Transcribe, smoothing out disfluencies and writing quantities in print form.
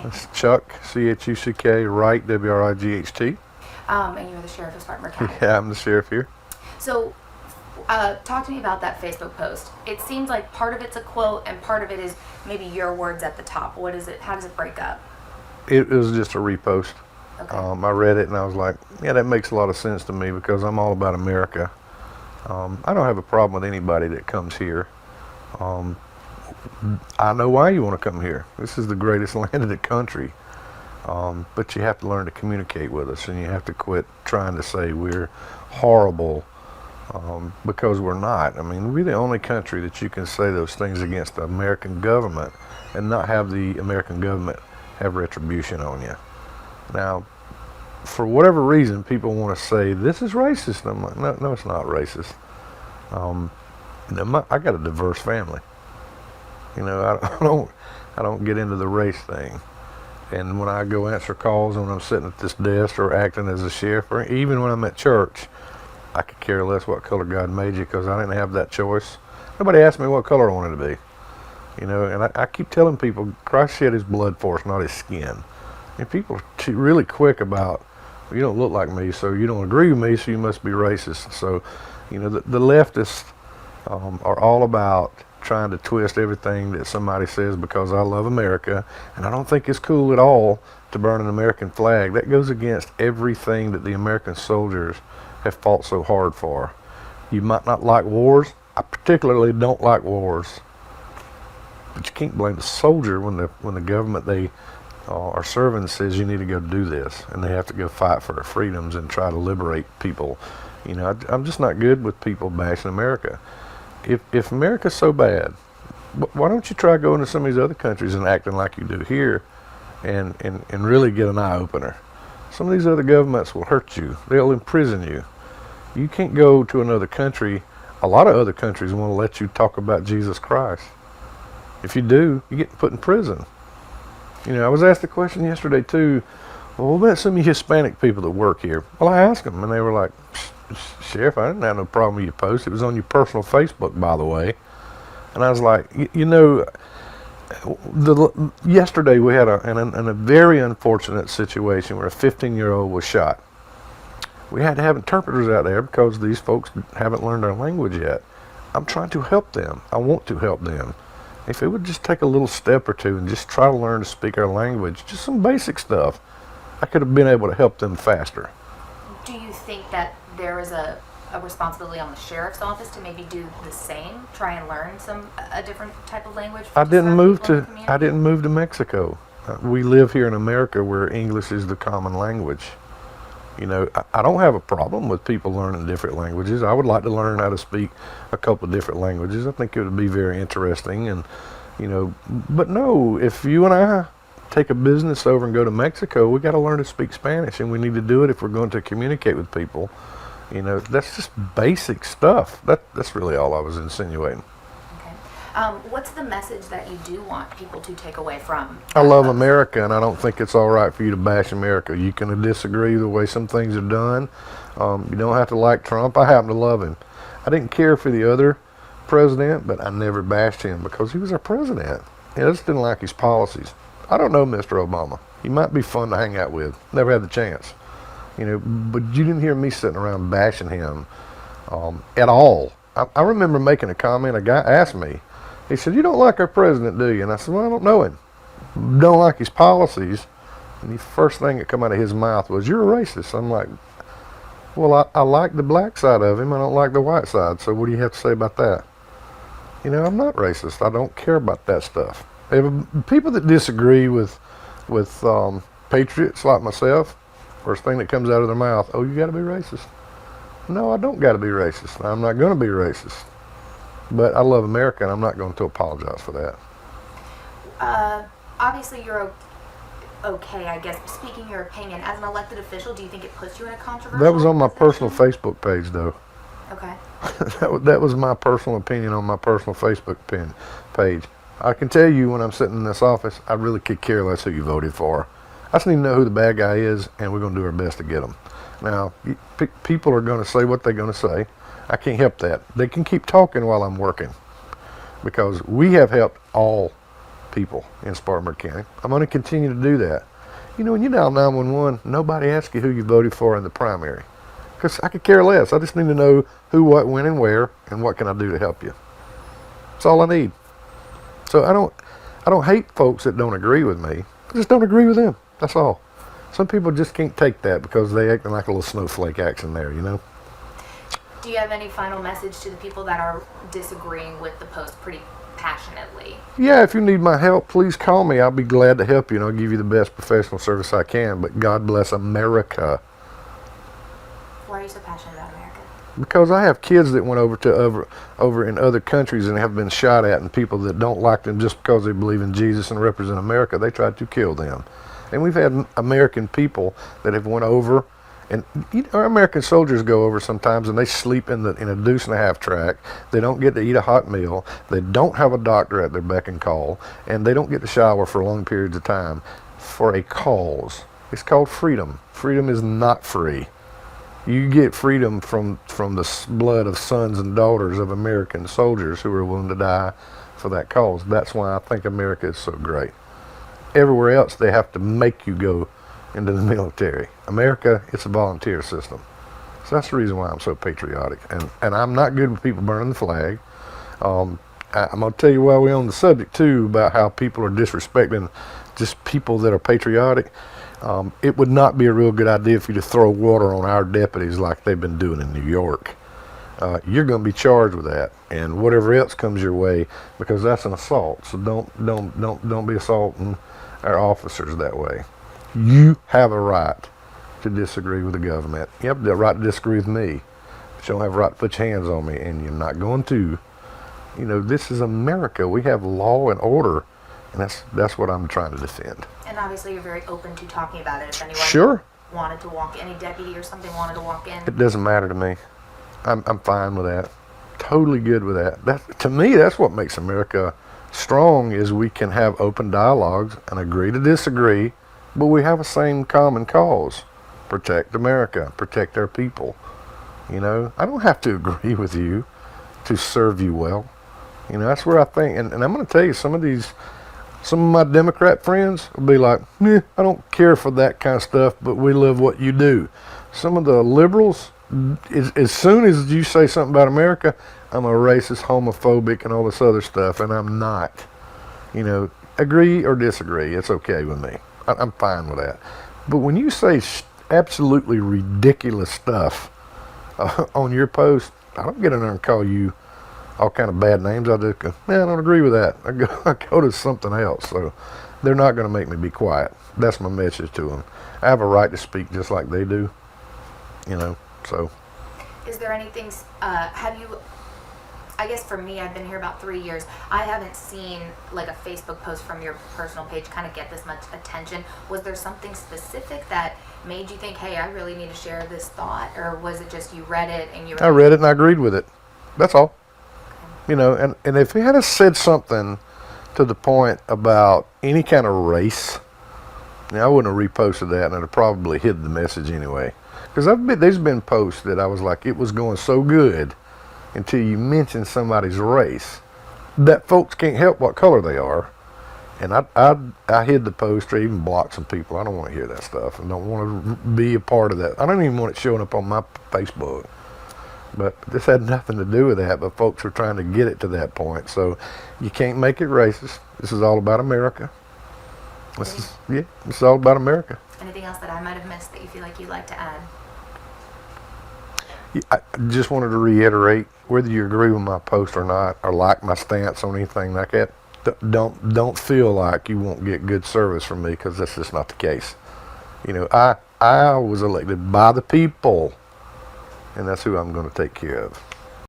It's Chuck, C-H-U-C-K, Wright, W-R-I-G-H-T. And you're the sheriff of Spartanburg County. Yeah, I'm the sheriff here. So, talk to me about that Facebook post. It seems like part of it's a quote and part of it is maybe your words at the top. What is it? How does it break up? It was just a repost. Okay. I read it and I was like, yeah, that makes a lot of sense to me because I'm all about America. I don't have a problem with anybody that comes here. I know why you want to come here. This is the greatest land in the country. But you have to learn to communicate with us, and you have to quit trying to say we're horrible because we're not. I mean, we're the only country that you can say those things against the American government and not have the American government have retribution on you. Now, for whatever reason, people want to say this is racist. I'm like, no, it's not racist. I got a diverse family. You know, I don't get into the race thing. And when I go answer calls, when I'm sitting at this desk or acting as a sheriff, or even when I'm at church, I could care less what color God made you because I didn't have that choice. Nobody asked me what color I wanted to be. You know, and I keep telling people, Christ shed his blood for us, not his skin. And people are really quick about, well, you don't look like me, so you don't agree with me, so you must be racist. So, you know, the leftists are all about trying to twist everything that somebody says because I love America, and I don't think it's cool at all to burn an American flag. That goes against everything that the American soldiers have fought so hard for. You might not like wars. I particularly don't like wars. But you can't blame the soldier when the government they are serving says you need to go do this, and they have to go fight for their freedoms and try to liberate people. You know, I'm just not good with people bashing America. If America's so bad, why don't you try going to some of these other countries and acting like you do here and really get an eye-opener? Some of these other governments will hurt you. They'll imprison you. You can't go to another country. A lot of other countries want to let you talk about Jesus Christ. If you do, you get put in prison. You know, I was asked a question yesterday too, well, what about some of you Hispanic people that work here? Well, I asked them, and they were like, Sheriff, I didn't have no problem with your post. It was on your personal Facebook, by the way. And I was like, you know, yesterday we had a very unfortunate situation where a 15-year-old was shot. We had to have interpreters out there because these folks haven't learned our language yet. I'm trying to help them. I want to help them. If it would just take a little step or two and just try to learn to speak our language, just some basic stuff, I could have been able to help them faster. Do you think that there is a responsibility on the sheriff's office to maybe do the same, try and learn a different type of language? I didn't move to Mexico. We live here in America where English is the common language. You know, I don't have a problem with people learning different languages. I would like to learn how to speak a couple of different languages. I think it would be very interesting. And, you know, but no, if you and I take a business over and go to Mexico, we got to learn to speak Spanish, and we need to do it if we're going to communicate with people. You know, that's just basic stuff. That's really all I was insinuating. Okay. What's the message that you do want people to take away from? I love America, and I don't think it's all right for you to bash America. You can disagree the way some things are done. You don't have to like Trump. I happen to love him. I didn't care for the other president, but I never bashed him because he was our president. I just didn't like his policies. I don't know Mr. Obama. He might be fun to hang out with. Never had the chance. You know, but you didn't hear me sitting around bashing him at all. I remember making a comment. A guy asked me, he said, "You don't like our president, do you?" And I said, "Well, I don't know him. Don't like his policies." And the first thing that come out of his mouth was, "You're a racist." I'm like, well, I like the black side of him. I don't like the white side. So what do you have to say about that? You know, I'm not racist. I don't care about that stuff. People that disagree with patriots like myself, first thing that comes out of their mouth, "Oh, you got to be racist." No, I don't got to be racist. I'm not going to be racist. But I love America, and I'm not going to apologize for that. Obviously, you're okay, I guess, speaking your opinion. As an elected official, do you think it puts you in a controversial That was on my position? personal Facebook page, though. Okay. That was my personal opinion on my personal Facebook page. I can tell you when I'm sitting in this office, I really could care less who you voted for. I just need to know who the bad guy is, and we're going to do our best to get him. Now, people are going to say what they're going to say. I can't help that. They can keep talking while I'm working because we have helped all people in Spartanburg County. I'm going to continue to do that. You know, when you dial 911, nobody asks you who you voted for in the primary. Because I could care less. I just need to know who, what, when, and where, and what can I do to help you. That's all I need. So I don't hate folks that don't agree with me. I just don't agree with them. That's all. Some people just can't take that because they acting like a little snowflake action there, you know. Do you have any final message to the people that are disagreeing with the post pretty passionately? Yeah, if you need my help, please call me. I'll be glad to help you, and I'll give you the best professional service I can. But God bless America. Why are you so passionate about America? Because I have kids that went over in other countries and have been shot at, and people that don't like them just because they believe in Jesus and represent America, they tried to kill them. And we've had American people that have went over, and you know, our American soldiers go over sometimes and they sleep in a deuce-and-a-half track. They don't get to eat a hot meal. They don't have a doctor at their beck and call, and they don't get to shower for long periods of time for a cause. It's called freedom. Freedom is not free. You get freedom from the blood of sons and daughters of American soldiers who are willing to die for that cause. That's why I think America is so great. Everywhere else, they have to make you go into the military. America, it's a volunteer system. So that's the reason why I'm so patriotic. And I'm not good with people burning the flag. I'm going to tell you while we're on the subject, too, about how people are disrespecting just people that are patriotic. It would not be a real good idea for you to throw water on our deputies like they've been doing in New York. You're going to be charged with that, and whatever else comes your way, because that's an assault. So don't be assaulting our officers that way. You have a right to disagree with the government. You have the right to disagree with me, but you don't have a right to put your hands on me, and you're not going to. You know, this is America. We have law and order, and that's what I'm trying to defend. And obviously you're very open to talking about it if anyone Sure. wanted to walk, any deputy or something wanted to walk in. It doesn't matter to me. I'm fine with that. Totally good with that. To me, that's what makes America strong, is we can have open dialogues and agree to disagree, but we have a same common cause. Protect America, protect our people. You know, I don't have to agree with you to serve you well. You know, that's where I think, and I'm going to tell you, some of my Democrat friends will be like, I don't care for that kind of stuff, but we love what you do. Some of the liberals, as soon as you say something about America, I'm a racist, homophobic, and all this other stuff, and I'm not. You know, agree or disagree, it's okay with me. I'm fine with that. But when you say absolutely ridiculous stuff on your post, I don't get in there and call you all kind of bad names. I just go, I don't agree with that. I go to something else. So they're not going to make me be quiet. That's my message to them. I have a right to speak just like they do. You know, so. Is there anything, have you, I guess for me, I've been here about 3 years. I haven't seen like a Facebook post from your personal page kind of get this much attention. Was there something specific that made you think, hey, I really need to share this thought? Or was it just you read it and you were... I read it and I agreed with it. That's all. You know, and if he had said something to the point about any kind of race, I wouldn't have reposted that, and I'd have probably hid the message anyway. Because there's been posts that I was like, it was going so good until you mention somebody's race that folks can't help what color they are. And I hid the post or even blocked some people. I don't want to hear that stuff and don't want to be a part of that. I don't even want it showing up on my Facebook. But this had nothing to do with that, but folks were trying to get it to that point. So you can't make it racist. This is all about America. This is all about America. Anything else that I might have missed that you feel like you'd like to add? I just wanted to reiterate, whether you agree with my post or not, or like my stance on anything like that, don't feel like you won't get good service from me, because that's just not the case. You know, I was elected by the people, and that's who I'm going to take care of.